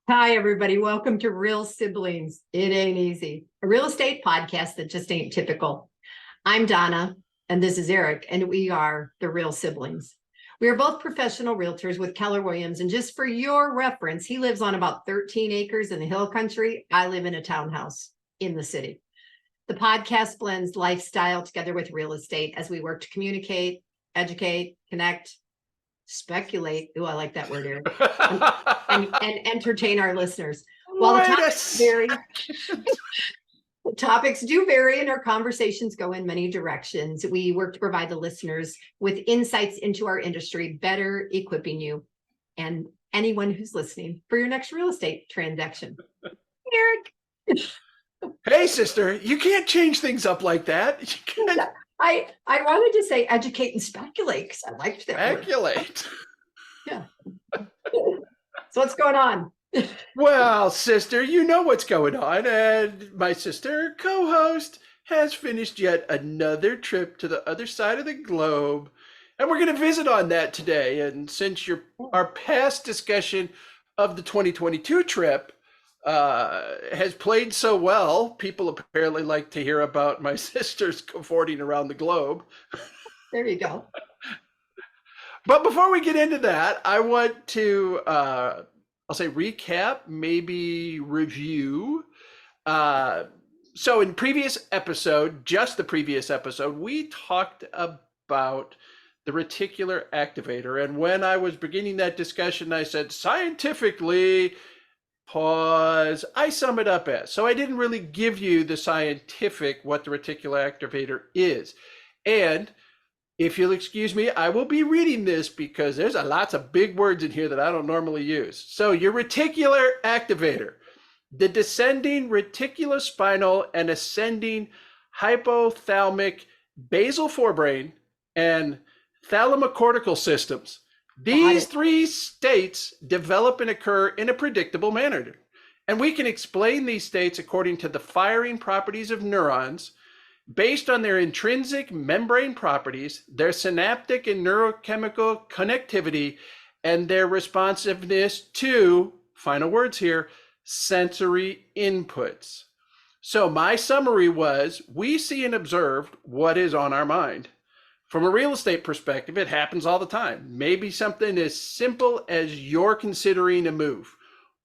Hi, everybody. Welcome to Real Siblings. It ain't easy. A real estate podcast that just ain't typical. I'm Donna, and this is Eric, and we are the Real Siblings. We are both professional realtors with Keller Williams, and just for your reference, he lives on about 13 acres in the hill country. I live in a townhouse in the city. The podcast blends lifestyle together with real estate as we work to communicate, educate, connect, speculate. Oh, I like that word, Eric. and entertain our listeners. While the topics do vary and our conversations go in many directions, we work to provide the listeners with insights into our industry, better equipping you and anyone who's listening for your next real estate transaction. Eric. Hey, sister, you can't change things up like that. I wanted to say educate and speculate because I liked that Speculate. Yeah. So what's going on? Well, sister, you know what's going on. And my sister, co-host, has finished yet another trip to the other side of the globe. And we're going to visit on that today. And since our past discussion of the 2022 trip has played so well, people apparently like to hear about my sister's cavorting around the globe. There you go. But before we get into that, I want to, I'll say recap, maybe review. So in previous episode, just the previous episode, we talked about the reticular activator. And when I was beginning that discussion, I said, scientifically, pause, I sum it up as. So I didn't really give you the scientific, what the reticular activator is. And if you'll excuse me, I will be reading this because there's lots of big words in here that I don't normally use. So your reticular activator, the descending reticulospinal and ascending hypothalamic basal forebrain and thalamocortical systems. These three states develop and occur in a predictable manner. And we can explain these states according to the firing properties of neurons, based on their intrinsic membrane properties, their synaptic and neurochemical connectivity, and their responsiveness to, final words here, sensory inputs. So my summary was, we see and observe what is on our mind. From a real estate perspective, it happens all the time. Maybe something as simple as you're considering a move,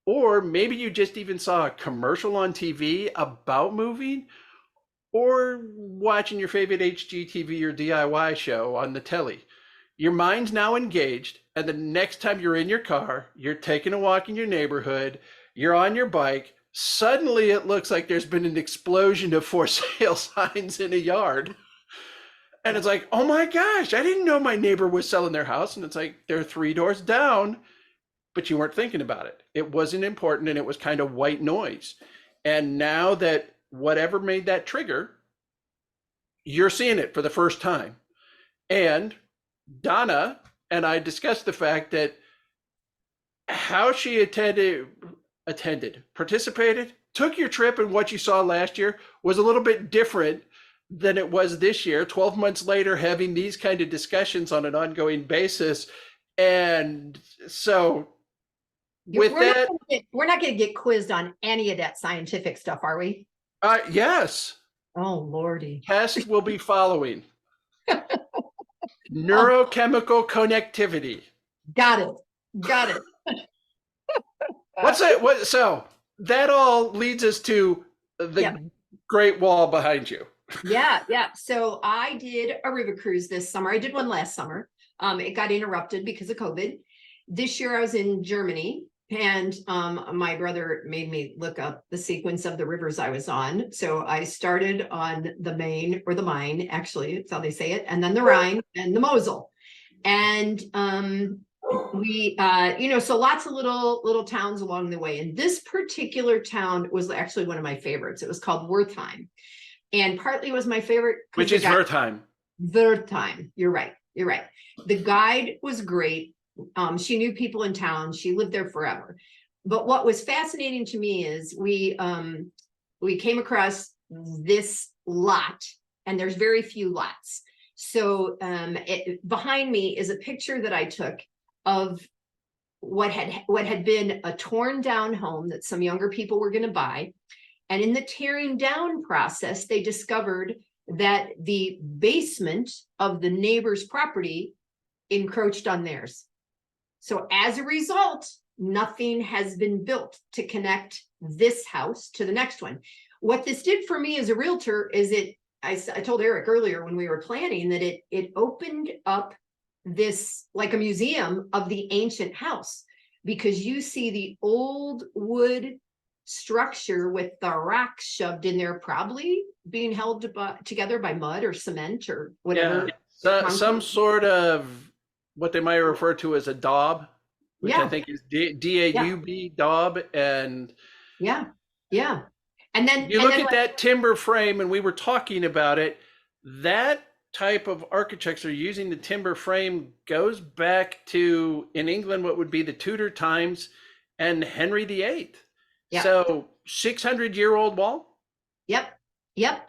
or maybe you just even saw a commercial on TV about moving, or watching your favorite HGTV or DIY show on the telly. Your mind's now engaged, and the next time you're in your car, you're taking a walk in your neighborhood, you're on your bike, suddenly it looks like there's been an explosion of for sale signs in a yard. And it's like, oh my gosh, I didn't know my neighbor was selling their house. And it's like, they're 3 doors down, but you weren't thinking about it. It wasn't important, and it was kind of white noise. And now that whatever made that trigger, you're seeing it for the first time. And Donna and I discussed the fact that how she participated, took your trip, and what you saw last year was a little bit different than it was this year, 12 months later, having these kind of discussions on an ongoing basis. And so we're not going to get quizzed on any of that scientific stuff, are we? Yes. Oh, Lordy. Tests will be following. Neurochemical connectivity. Got it. What's that? So that all leads us to the Great Wall behind you. Yeah. So I did a river cruise this summer. I did one last summer. It got interrupted because of COVID. This year I was in Germany, and my brother made me look up the sequence of the rivers I was on. So I started on the Main, or the Main, actually, it's how they say it, and then the Rhine and the Mosel. And we, so lots of little towns along the way. And this particular town was actually one of my favorites. It was called Wertheim. And partly was my favorite. Which is Wertheim. Wertheim. You're right. The guide was great. She knew people in town. She lived there forever. But what was fascinating to me is we came across this lot, and there's very few lots. So behind me is a picture that I took of what had been a torn down home that some younger people were going to buy. And in the tearing down process, they discovered that the basement of the neighbor's property encroached on theirs. So as a result, nothing has been built to connect this house to the next one. What this did for me as a realtor is I told Eric earlier when we were planning that it opened up this like a museum of the ancient house, because you see the old wood structure with the rocks shoved in there, probably being held together by mud or cement or whatever. Yeah. Some sort of what they might refer to as a daub, which I think is DAUB, daub. And yeah. And then you look at that timber frame, and we were talking about it, that type of architecture using the timber frame goes back to, in England, what would be the Tudor times and Henry VIII. Yep. So 600-year-old wall. Yep.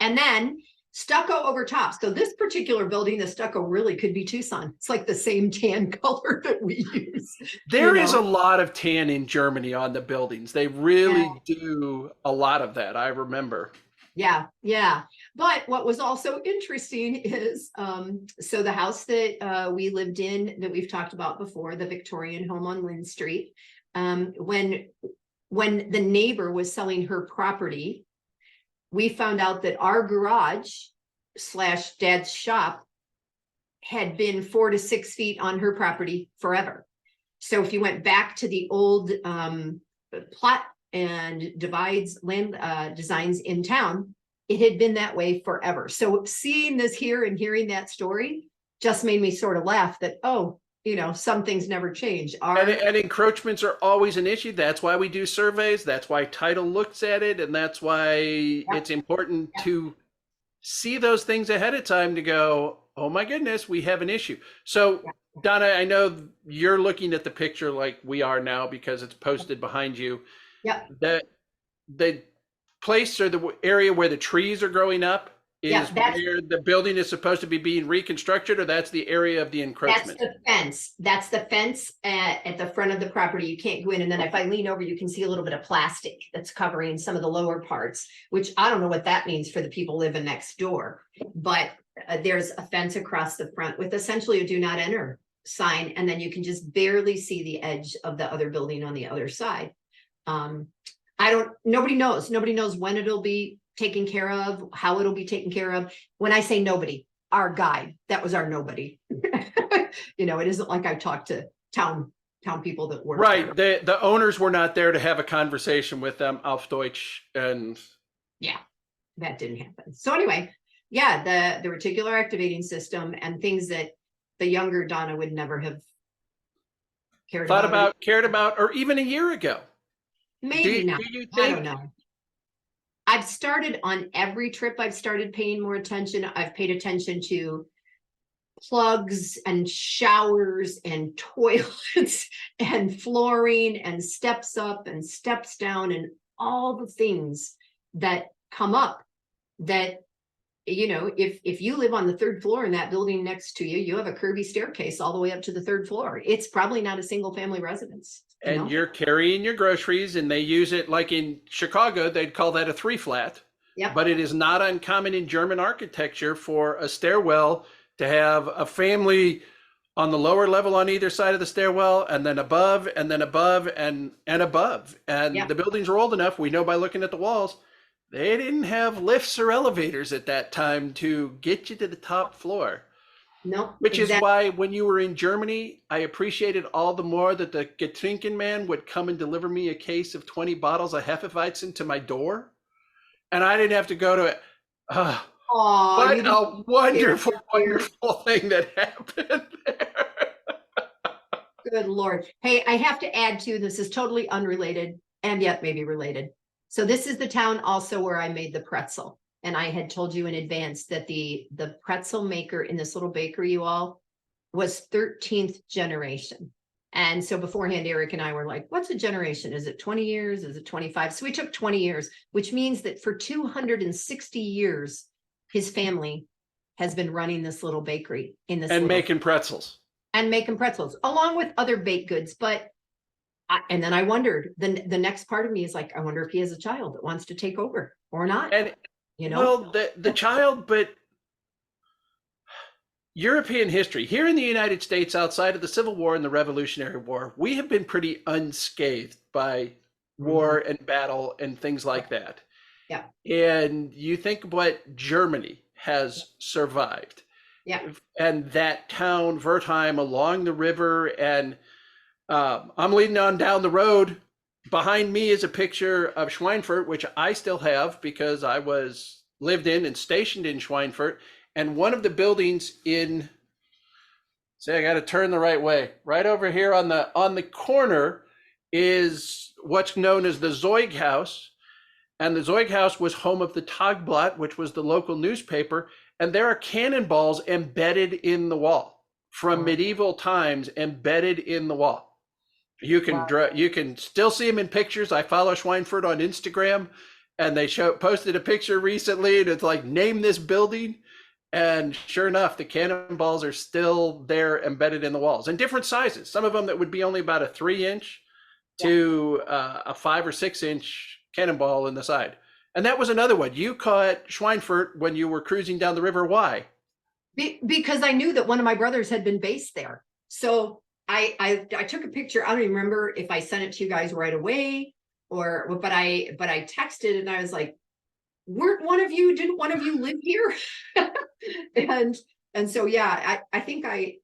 And then stucco over top. So this particular building, the stucco really could be Tucson. It's like the same tan color that we use. There is a lot of tan in Germany on the buildings. They really do a lot of that. I remember. Yeah. But what was also interesting is, so the house that we lived in, that we've talked about before, the Victorian home on Lynn Street, when the neighbor was selling her property, we found out that our garage / dad's shop had been 4 to 6 feet on her property forever. So if you went back to the old plot and divides land designs in town, it had been that way forever. So seeing this here and hearing that story just made me sort of laugh that, oh, some things never change. And encroachments are always an issue. That's why we do surveys. That's why title looks at it. And that's why it's important to see those things ahead of time to go, oh my goodness, we have an issue. So Donna, I know you're looking at the picture like we are now because it's posted behind you. Yeah. The place or the area where the trees are growing up is where the building is supposed to be being reconstructed, or that's the area of the encroachment? That's the fence at the front of the property. You can't go in. And then if I lean over, you can see a little bit of plastic that's covering some of the lower parts, which I don't know what that means for the people living next door. But there's a fence across the front with essentially a do not enter sign. And then you can just barely see the edge of the other building on the other side. Nobody knows when it'll be taken care of, how it'll be taken care of. When I say nobody, our guide, that was our nobody. It isn't like I talked to town people that work there. The owners were not there to have a conversation with them auf Deutsch, and that didn't happen. So anyway, the reticular activating system and things that the younger Donna would never have cared about, or even a year ago. Maybe not. I don't know. I've started on every trip. I've started paying more attention. I've paid attention to plugs and showers and toilets and flooring and steps up and steps down and all the things that come up that, if you live on the 3rd floor in that building next to you, you have a curvy staircase all the way up to the 3rd floor. It's probably not a single family residence. And you're carrying your groceries, and they use it like in Chicago, they'd call that a 3-flat. Yep. But it is not uncommon in German architecture for a stairwell to have a family on the lower level on either side of the stairwell, and then above, and then above, and above. And the buildings are old enough, we know by looking at the walls, they didn't have lifts or elevators at that time to get you to the top floor. No, which is why when you were in Germany, I appreciated all the more that the Getrinkenman would come and deliver me a case of 20 bottles of Hefeweizen to my door. And I didn't have to go to it. What a wonderful, wonderful thing that happened there. Good Lord. Hey, I have to add too, this is totally unrelated and yet maybe related. So this is the town also where I made the pretzel. And I had told you in advance that the pretzel maker in this little bakery, you all, was 13th generation. And so beforehand, Eric and I were like, what's a generation? Is it 20 years? Is it 25? So we took 20 years, which means that for 260 years, his family has been running this little bakery in this. And making pretzels. And making pretzels, along with other baked goods. But And then I wondered, the next part of me is like, I wonder if he has a child that wants to take over or not, And you know? well, the child, but European history here in the United States, outside of the Civil War and the Revolutionary War, we have been pretty unscathed by Mhm. war and battle and things like that. Yeah, And you think what Germany has survived, yeah, and that town Wertheim along the river, and I'm leading on down the road. Behind me is a picture of Schweinfurt, which I still have because I was lived in and stationed in Schweinfurt. And one of the buildings in, say, I got to turn the right way. Right over here on the corner is what's known as the Zeug House, and the Zeug House was home of the Tagblatt, which was the local newspaper. And there are cannonballs embedded in the wall from wow, medieval times, embedded in the wall. wow. You can still see them in pictures. I follow Schweinfurt on Instagram, and they posted a picture recently, and it's like, name this building. And sure enough, the cannonballs are still there, embedded in the walls, in different sizes. Some of them that would be only about a 3-inch Yeah. to a 5 or 6 inch cannonball in the side. And that was another one. You caught Schweinfurt when you were cruising down the river. Why? Because I knew that one of my brothers had been based there. So I took a picture. I don't even remember if I sent it to you guys right away or, but I texted and I was like, didn't one of you live here? and so yeah, I think I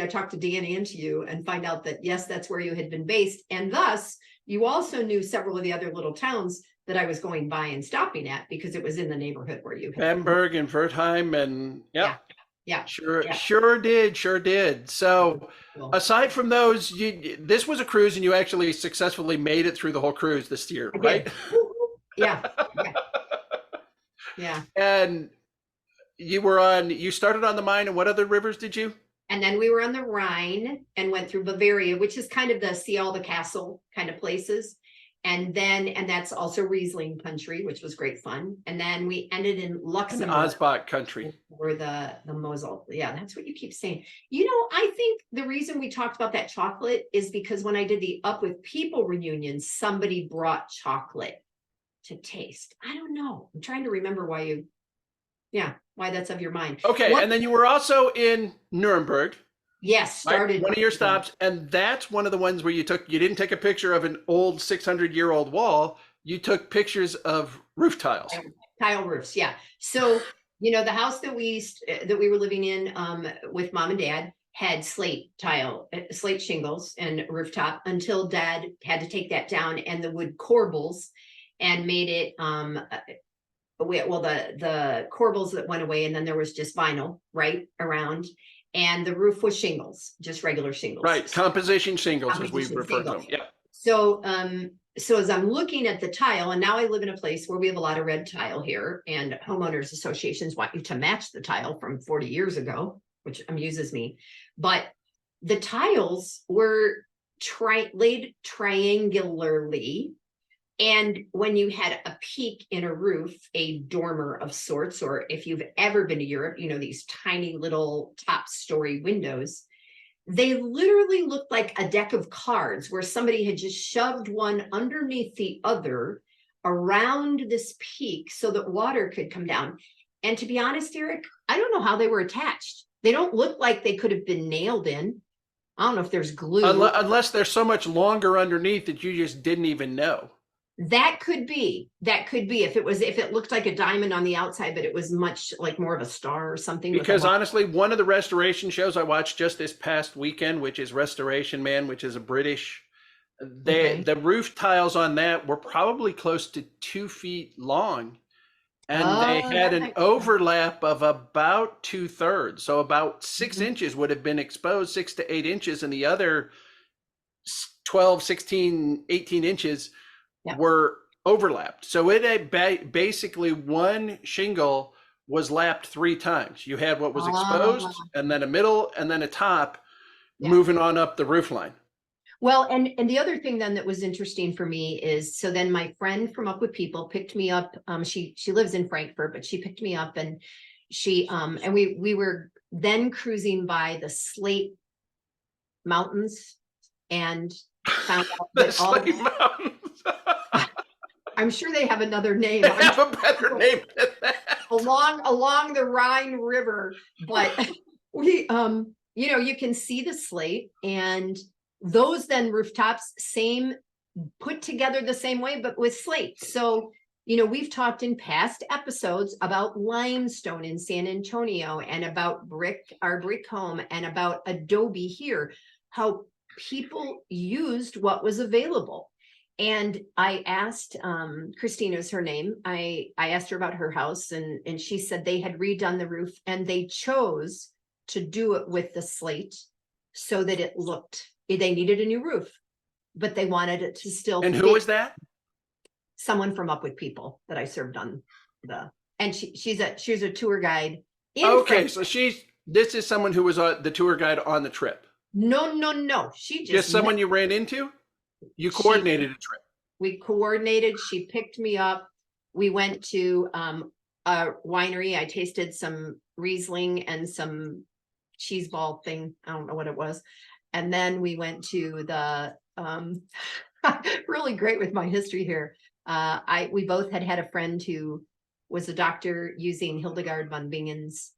talked to Dan and to you and find out that yes, that's where you had been based, and thus you also knew several of the other little towns that I was going by and stopping at because it was in the neighborhood where you had. Bamberg and Wertheim, and Yeah, yep, yeah, sure, yeah. sure did. So Cool. aside from those, this was a cruise, and you actually successfully made it through the whole cruise this year, I right? did. Yeah, yeah, yeah. And you started on the Main, and what other rivers did you? And then we were on the Rhine and went through Bavaria, which is kind of the see all the castle kind of places. And that's also Riesling country, which was great fun. And then we ended in In Luxembourg, Osbach country. or the Mosel. Yeah, that's what you keep saying. You know, I think the reason we talked about that chocolate is because when I did the Up With People reunion, somebody brought chocolate to taste. I don't know. I'm trying to remember why that's of your mind. Okay, and then you were also in Nuremberg. Yes, started one of your stops, and that's one of the ones where you didn't take a picture of an old 600-year-old wall. You took pictures of roof tiles. Tile roofs, yeah. So the house that we were living in with mom and dad had slate shingles and rooftop until dad had to take that down and the wood corbels and made it the corbels that went away, and then there was just vinyl right around, and the roof was shingles, just regular shingles. Right, composition shingles, as we refer to them. Yeah. So so as I'm looking at the tile, and now I live in a place where we have a lot of red tile here, and homeowners associations want you to match the tile from 40 years ago, which amuses me. But the tiles were laid triangularly. And when you had a peak in a roof, a dormer of sorts, or if you've ever been to Europe, these tiny little top story windows, they literally looked like a deck of cards where somebody had just shoved one underneath the other around this peak so that water could come down. And to be honest, Eric, I don't know how they were attached. They don't look like they could have been nailed in. I don't know if there's glue. Unless they're so much longer underneath that you just didn't even know. That could be if it looked like a diamond on the outside, but it was much like more of a star or something. Because honestly, one of the restoration shows I watched just this past weekend, which is Restoration Man, which is a British, the roof tiles on that were probably close to 2 feet long, and they had an overlap of about 2/3, so about 6 inches would have been exposed, 6 to 8 inches, and the other 12, 16, 18 inches were overlapped. So it had basically one shingle was lapped 3 times. You had what was exposed, and then a middle, and then a top, moving on up the roof line. Well, and the other thing then that was interesting for me is, so then my friend from Up With People picked me up. She lives in Frankfurt, but she picked me up, and we were then cruising by the Slate Mountains, and found out The that all Slave Mountains. I'm sure they have another name. They have a better name than that. Along the Rhine River, but we you can see the slate, and those then rooftops same put together the same way but with slate. So we've talked in past episodes about limestone in San Antonio and about our brick home and about adobe here, how people used what was available. And I asked, Christina's her name. I asked her about her house, and she said they had redone the roof and they chose to do it with the slate so that they needed a new roof, but they wanted it to still And fit. who was that? Someone from Up With People that I served on and she's a tour guide. Okay, so this is someone who was the tour guide on the trip. No. She just someone you ran into? You coordinated a trip. We coordinated. She picked me up. We went to a winery. I tasted some Riesling and some cheese ball thing. I don't know what it was. And then we went to the really great with my history here. We both had a friend who was a doctor using Hildegard von Bingen's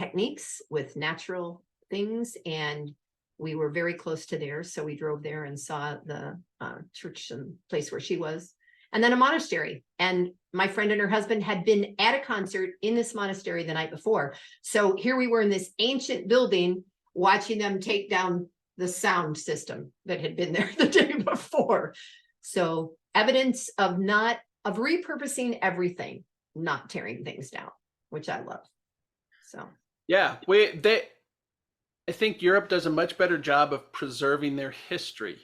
techniques with natural things, and we were very close to there, so we drove there and saw the church and place where she was, and then a monastery. And my friend and her husband had been at a concert in this monastery the night before, so here we were in this ancient building watching them take down the sound system that had been there the day before. So evidence of repurposing everything, not tearing things down, which I love. So yeah, I think Europe does a much better job of preserving their history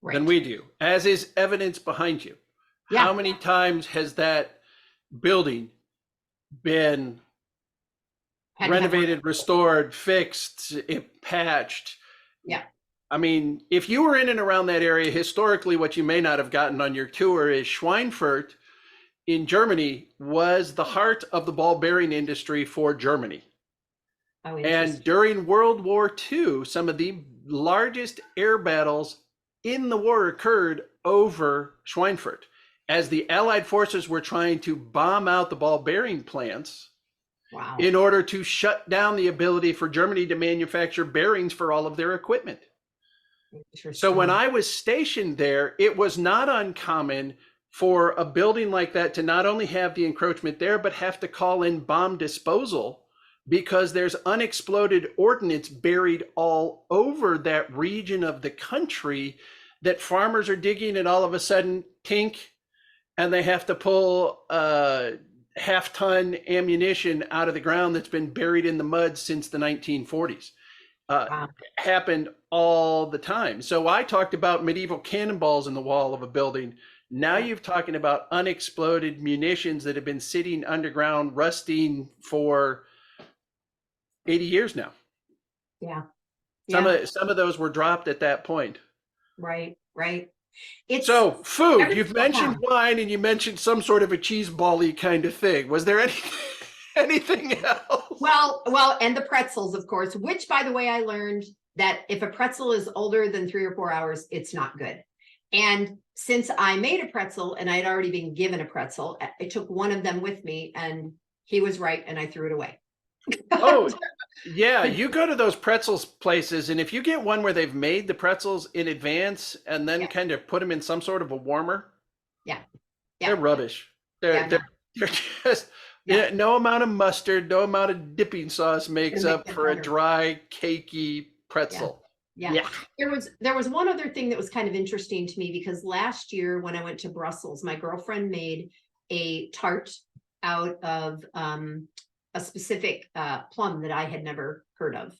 than we do, as is evidence behind you. Yeah. How many times has that building been renovated, restored, fixed, patched? Yeah. I mean, if you were in and around that area, historically, what you may not have gotten on your tour is Schweinfurt in Germany was the heart of the ball bearing industry for Germany. Oh, and during World War II, some of the largest air battles in the war occurred over Schweinfurt, as the Allied forces were trying to bomb out the ball bearing plants. Wow. In order to shut down the ability for Germany to manufacture bearings for all of their equipment. So when I was stationed there, it was not uncommon for a building like that to not only have the encroachment there, but have to call in bomb disposal because there's unexploded ordnance buried all over that region of the country that farmers are digging, and all of a sudden, tink, and they have to pull half-ton ammunition out of the ground that's been buried in the mud since the 1940s. Wow. Happened all the time. So I talked about medieval cannonballs in the wall of a building. Now you're talking about unexploded munitions that have been sitting underground, rusting for 80 years now. Yeah. Some of those were dropped at that point. Right. So food, you've mentioned wine and you mentioned some sort of a cheese ball-y kind of thing. Was there anything else? Well, and the pretzels, of course, which, by the way, I learned that if a pretzel is older than 3 or 4 hours, it's not good. And since I made a pretzel and I had already been given a pretzel, I took one of them with me, and he was right, and I threw it away. Oh, yeah. You go to those pretzels places, and if you get one where they've made the pretzels in advance and then kind of put them in some sort of a warmer, they're rubbish. They're just no amount of mustard, no amount of dipping sauce makes up for a dry, cakey pretzel. Yeah. There was one other thing that was kind of interesting to me, because last year when I went to Brussels, my girlfriend made a tart out of a specific plum that I had never heard of,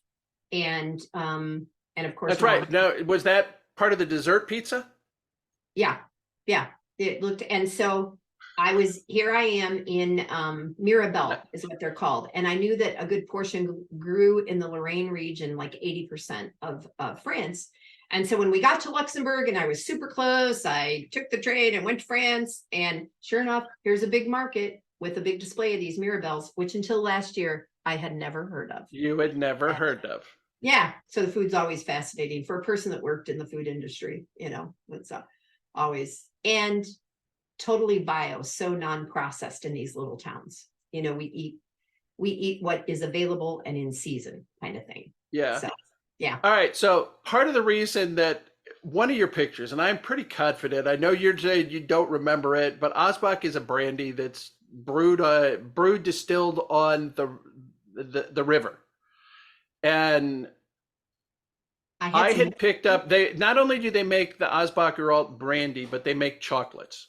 and of course that's right. Now, was that part of the dessert pizza? Yeah, it looked, and so I am in Mirabelle is what they're called, and I knew that a good portion grew in the Lorraine region, like 80% of France. And so when we got to Luxembourg and I was super close, I took the train and went to France, and sure enough, here's a big market with a big display of these Mirabelles, which until last year I had never heard of. You had never heard of. Yeah. So the food's always fascinating for a person that worked in the food industry, it's always, and totally bio, so non-processed in these little towns. We eat what is available and in season kind of thing. Yeah. So, yeah. All right. So part of the reason that one of your pictures, and I'm pretty confident, I know you're saying you don't remember it, but Osbach is a brandy that's brewed distilled on the river. And I had picked up, they not only do they make the Osbacher Alt brandy, but they make chocolates.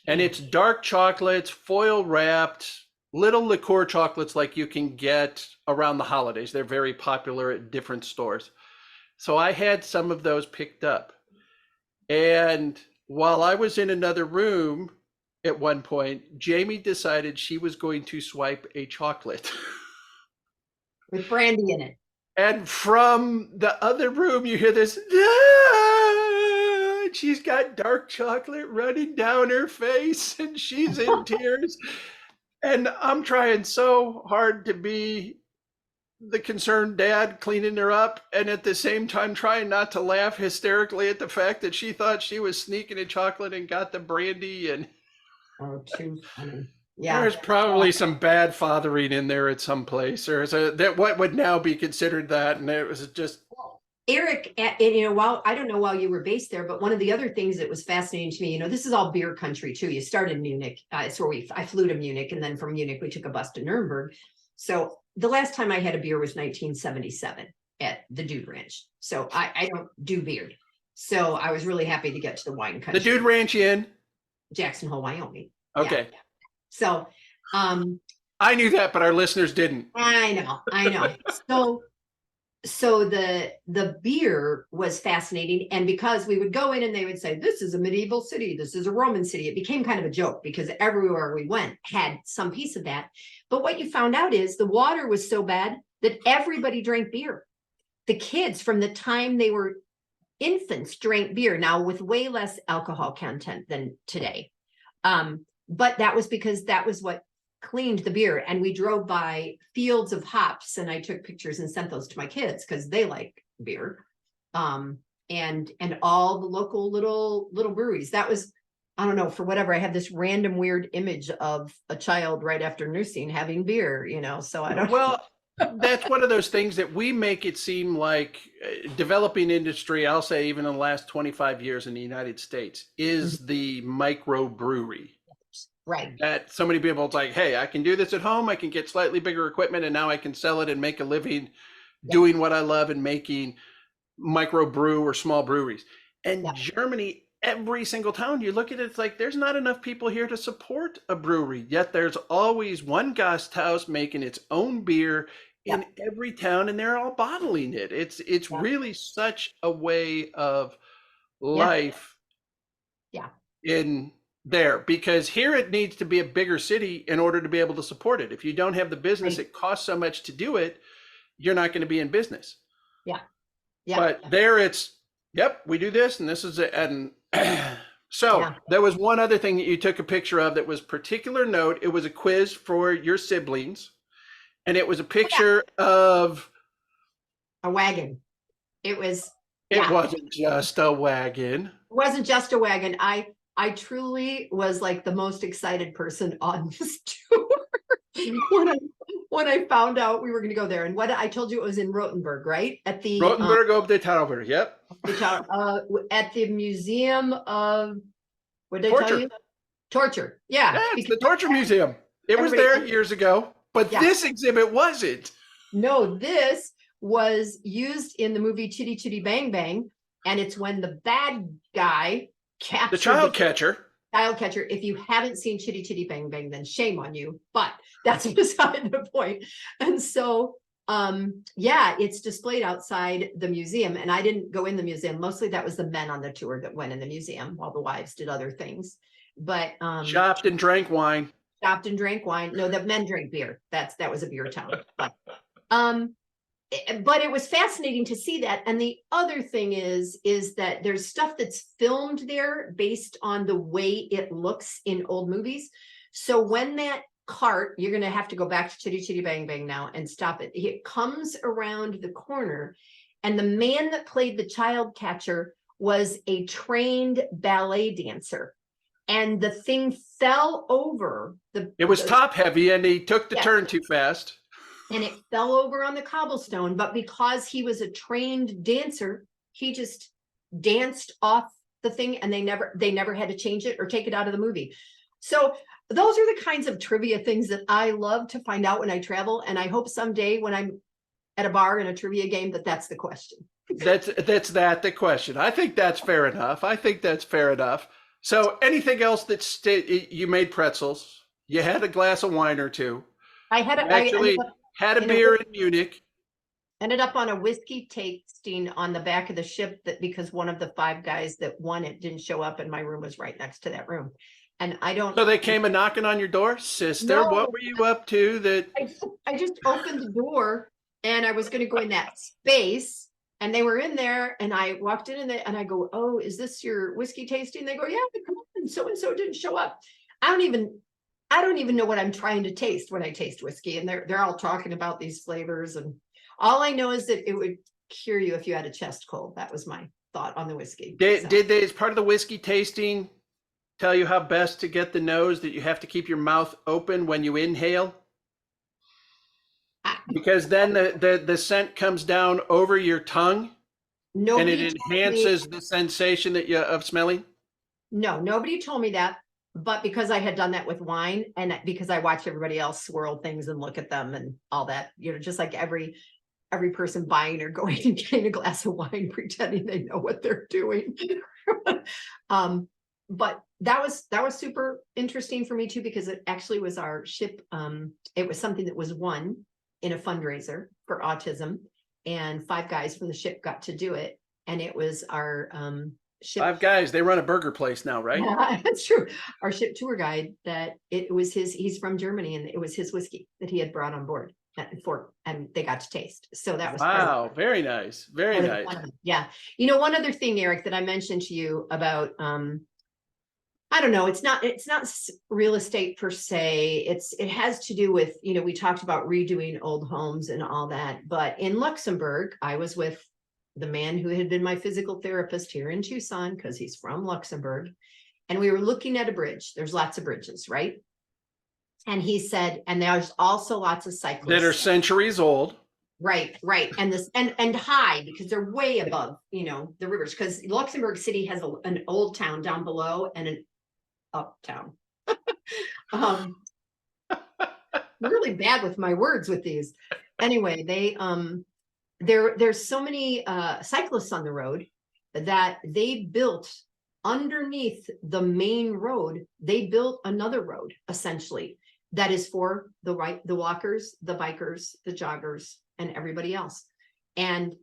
And it's dark chocolates, foil wrapped, little liqueur chocolates like you can get around the holidays. They're very popular at different stores. So I had some of those picked up. And while I was in another room at one point, Jamie decided she was going to swipe a chocolate. With brandy in it. And from the other room, you hear this, "Ah!" She's got dark chocolate running down her face and she's in tears. And I'm trying so hard to be the concerned dad cleaning her up, and at the same time trying not to laugh hysterically at the fact that she thought she was sneaking a chocolate and got the brandy. And too funny. Yeah, there's probably some bad fathering in there at some place, or that what would now be considered that. And it was just Eric, while I don't know while you were based there, but one of the other things that was fascinating to me, this is all beer country too. You start in Munich. It's where I flew to Munich, and then from Munich we took a bus to Nuremberg. So the last time I had a beer was 1977 at the Dude Ranch. So I don't do beer. So I was really happy to get to the wine country. the Dude Ranch in Jackson Hole, Wyoming. Okay. Yeah. So I knew that, but our listeners didn't. I know. So the beer was fascinating. And because we would go in and they would say, this is a medieval city, this is a Roman city, it became kind of a joke because everywhere we went had some piece of that. But what you found out is the water was so bad that everybody drank beer. The kids from the time they were infants drank beer, now with way less alcohol content than today. But that was because that was what cleaned the beer. And we drove by fields of hops, and I took pictures and sent those to my kids because they like beer. And all the local little breweries. That was, I don't know, for whatever, I had this random weird image of a child right after nursing having beer, so I don't Well, that's one of those things that we make it seem like developing industry, I'll say even in the last 25 years in the United States, is the microbrewery. Right. That so many people, it's like, hey, I can do this at home. I can get slightly bigger equipment, and now I can sell it and make a living doing what I love and making microbrew or small breweries. And Germany, every single town you look at it, it's like there's not enough people here to support a brewery. Yet there's always one Gast house making its own beer in every town, and they're all bottling it. It's really such a way of life in there, because here it needs to be a bigger city in order to be able to support it. If you don't have the business, it costs so much to do it, you're not going to be in business. But there it's, we do this and this is it. And so there was one other thing that you took a picture of that was particular note. It was a quiz for your siblings, and it was a picture of a wagon. It wasn't just a wagon. It wasn't just a wagon. I truly was like the most excited person on this tour when I found out we were going to go there. And what I told you, it was in Rothenburg, right? At the Rothenburg ob der Tauber. Yep. At the Museum of, what did I tell you? Torture. Yeah. It's the Torture Museum. It was there years ago, but this exhibit wasn't. No, this was used in the movie Chitty Chitty Bang Bang. And it's when the bad guy captured the child catcher. If you haven't seen Chitty Chitty Bang Bang, then shame on you, but that's beside the point. And so it's displayed outside the museum, and I didn't go in the museum. Mostly that was the men on the tour that went in the museum while the wives did other things. But shopped and drank wine. No, the men drank beer. That was a beer town. But it was fascinating to see that. And the other thing is that there's stuff that's filmed there based on the way it looks in old movies. So when that cart, you're going to have to go back to Chitty Chitty Bang Bang now and stop it. It comes around the corner, and the man that played the child catcher was a trained ballet dancer. And the thing fell over It was top heavy and he took the turn too fast. And it fell over on the cobblestone. But because he was a trained dancer, he just danced off the thing, and they never had to change it or take it out of the movie. So those are the kinds of trivia things that I love to find out when I travel. And I hope someday when I'm at a bar in a trivia game that's the question. That's the question. I think that's fair enough. So anything else you made pretzels, you had a glass of wine or two. I had a beer in Munich. Ended up on a whiskey tasting on the back of the ship because one of the 5 guys that won it didn't show up, and my room was right next to that room. And so they came a knocking on your door, sister. No, what were you up to? I just opened the door and I was going to go in that space, and they were in there, and I walked in and I go, "Oh, is this your whiskey tasting?" They go, "Yeah, come on. So and so didn't show up." I don't even know what I'm trying to taste when I taste whiskey, and they're all talking about these flavors, and all I know is that it would cure you if you had a chest cold. That was my thought on the whiskey. Did they, as part of the whiskey tasting, tell you how best to get the nose, that you have to keep your mouth open when you inhale? Because then the scent comes down over your tongue, and it enhances the sensation of smelling? No, nobody told me that. But because I had done that with wine, and because I watch everybody else swirl things and look at them and all that, just like every person buying or going and getting a glass of wine, pretending they know what they're doing. But that was super interesting for me too, because it actually was our ship. It was something that was won in a fundraiser for autism, and 5 guys from the ship got to do it. And it was our ship. 5 guys, they run a burger place now, right? Yeah, that's true. Our ship tour guide, he's from Germany, and it was his whiskey that he had brought on board and they got to taste. So that was wow, very nice. Very nice. Yeah. One other thing, Eric, that I mentioned to you about I don't know, it's not real estate per se. It has to do with, we talked about redoing old homes and all that. But in Luxembourg, I was with the man who had been my physical therapist here in Tucson, because he's from Luxembourg. And we were looking at a bridge. There's lots of bridges, right? And he said, and there's also lots of cyclists that are centuries old. Right. And and high, because they're way above, the rivers, because Luxembourg City has an old town down below and an uptown. I'm really bad with my words with these. Anyway, there's so many cyclists on the road that they built underneath the main road. They built another road, essentially, that is for the walkers, the bikers, the joggers, and everybody else. And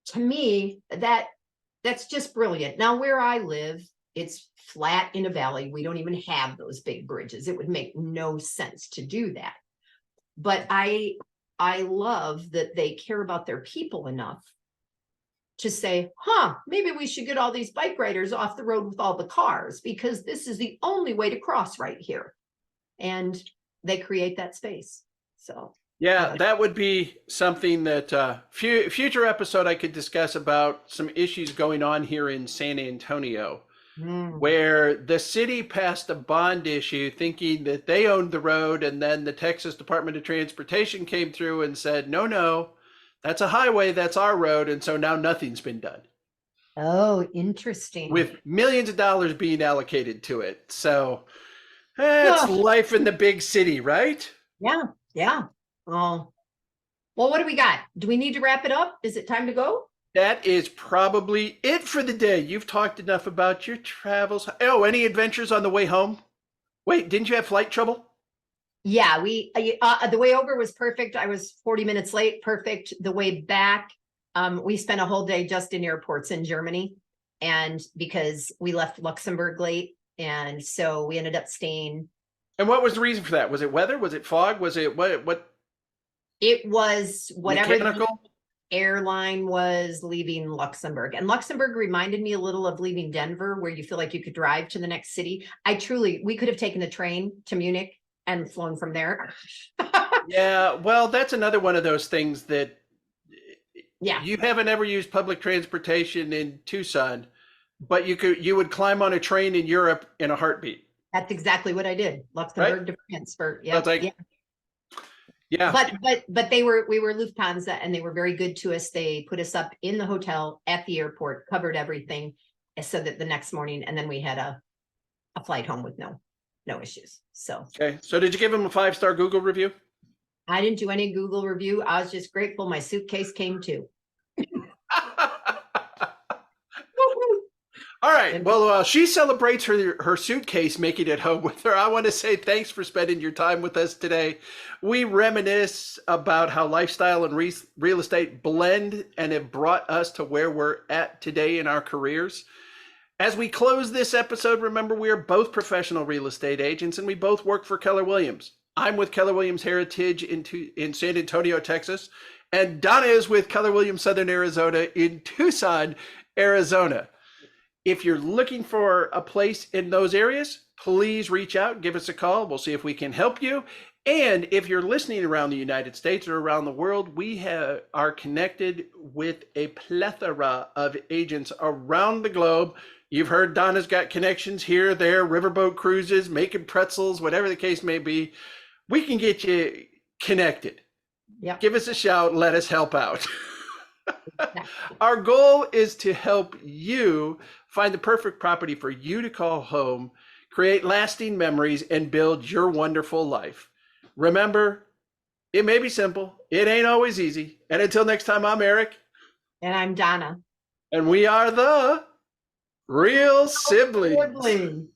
to me, that's just brilliant. Now, where I live, it's flat in a valley. We don't even have those big bridges. It would make no sense to do that. But I love that they care about their people enough to say, maybe we should get all these bike riders off the road with all the cars, because this is the only way to cross right here. And they create that space. So yeah, that would be something that future episode I could discuss about some issues going on here in San Antonio, where the city passed a bond issue thinking that they owned the road, and then the Texas Department of Transportation came through and said, no, that's a highway, that's our road. And so now nothing's been done. Oh, interesting. With millions of dollars being allocated to it. So that's life in the big city, right? Yeah. Oh, well, what do we got? Do we need to wrap it up? Is it time to go? That is probably it for the day. You've talked enough about your travels. Oh, any adventures on the way home? Wait, didn't you have flight trouble? Yeah, the way over was perfect. I was 40 minutes late. Perfect. The way back, we spent a whole day just in airports in Germany, and because we left Luxembourg late, and so we ended up staying. And what was the reason for that? Was it weather? Was it fog? Was it what? It was whatever mechanical? The airline was leaving Luxembourg. And Luxembourg reminded me a little of leaving Denver, where you feel like you could drive to the next city. We could have taken the train to Munich and flown from there. Yeah, well, that's another one of those things that Yeah, you haven't ever used public transportation in Tucson, but you would climb on a train in Europe in a heartbeat, that's exactly what I did. right? Luxembourg to France for, So it's yeah, yeah. like, yeah, But we were Lufthansa and they were very good to us. They put us up in the hotel at the airport, covered everything so that the next morning, and then we had a flight home with no issues. So okay. So did you give him a 5-star Google review? I didn't do any Google review. I was just grateful my suitcase came too. All right. Well, she celebrates her suitcase making it home with her. I want to say thanks for spending your time with us today. We reminisce about how lifestyle and real estate blend and have brought us to where we're at today in our careers. As we close this episode, remember we are both professional real estate agents and we both work for Keller Williams. I'm with Keller Williams Heritage in San Antonio, Texas, and Donna is with Keller Williams Southern Arizona in Tucson, Arizona. If you're looking for a place in those areas, please reach out, give us a call. We'll see if we can help you. And if you're listening around the United States or around the world, we are connected with a plethora of agents around the globe. You've heard Donna's got connections here, there, riverboat cruises, making pretzels, whatever the case may be. We can get you connected. Yep. Give us a shout. Let us help out. Exactly. Our goal is to help you find the perfect property for you to call home, create lasting memories, and build your wonderful life. Remember, it may be simple. It ain't always easy. And until next time, I'm Eric. And I'm Donna. And we are the Real Siblings. Sibling.